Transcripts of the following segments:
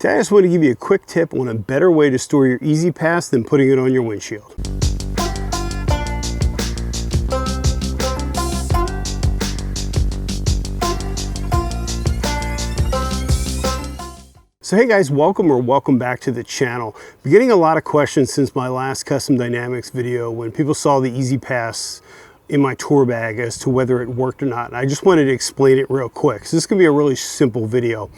Today I just want to give you a quick tip on a better way to store your e-zpass than putting it on your windshield. So hey guys, welcome back to the channel. Been getting a lot of questions since my last Custom Dynamics video when people saw the e-zpass in my tour bag as to whether it worked or not. And I just wanted to explain it real quick. So this is gonna be a really simple video.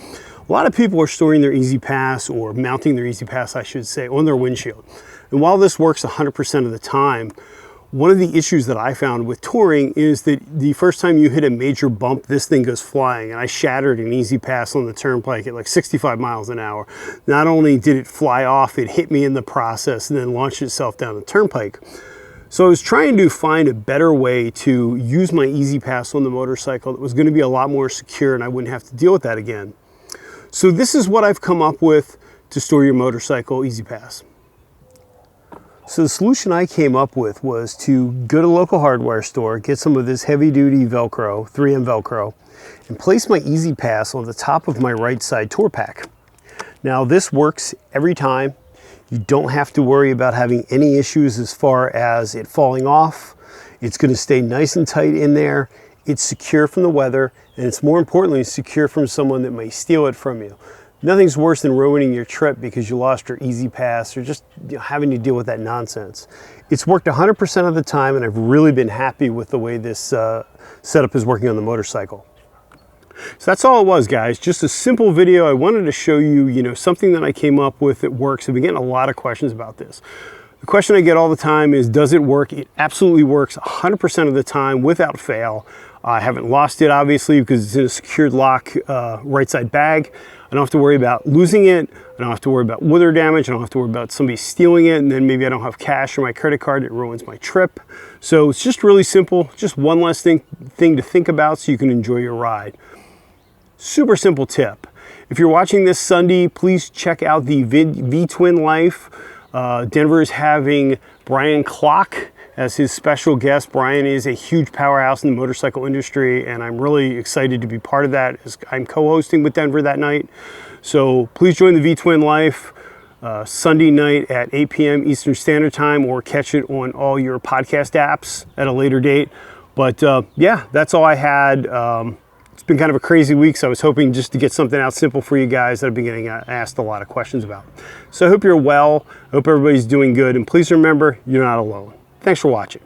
A lot of people are storing their e-zpass, or mounting their e-zpass I should say, on their windshield. And while this works 100% of the time, one of the issues that I found with touring is that the first time you hit a major bump, this thing goes flying. And I shattered an e-zpass on the turnpike at like 65 miles an hour. Not only did it fly off, it hit me in the process and then launched itself down the turnpike. So I was trying to find a better way to use my e-zpass on the motorcycle that was going to be a lot more secure and I wouldn't have to deal with that again. So this is what I've come up with to store your motorcycle e-zpass. So the solution I came up with was to go to a local hardware store, get some of this heavy duty Velcro, 3M Velcro, and place my e-zpass on the top of my right side tour pack. Now this works every time. You don't have to worry about having any issues as far as it falling off. It's going to stay nice and tight in there. It's secure from the weather, and it's more importantly secure from someone that may steal it from you. Nothing's worse than ruining your trip because you lost your e-zpass or just having to deal with that nonsense. It's worked 100% of the time, and I've really been happy with the way this setup is working on the motorcycle. So that's all it was, guys. Just a simple video. I wanted to show you, something that I came up with that works. I've been getting a lot of questions about this. The question I get all the time is, does it work? It absolutely works 100% of the time without fail. I haven't lost it, obviously, because it's in a secured lock right side bag. I don't have to worry about losing it. I don't have to worry about weather damage. I don't have to worry about somebody stealing it, and then maybe I don't have cash or my credit card. It ruins my trip. So it's just really simple. Just one less thing to think about so you can enjoy your ride. Super simple tip. If you're watching this Sunday, please check out the V-Twin Life. Denver is having Brian Clock as his special guest. Brian is a huge powerhouse in the motorcycle industry, and I'm really excited to be part of that as I'm co-hosting with Denver that night. So please join the V-Twin Life Sunday night at 8 p.m. Eastern Standard Time, or catch it on all your podcast apps at a later date. But yeah, that's all I had. It's been kind of a crazy week, so I was hoping just to get something out simple for you guys that I've been getting asked a lot of questions about. So I hope you're well. I hope everybody's doing good, and please remember, you're not alone. Thanks for watching.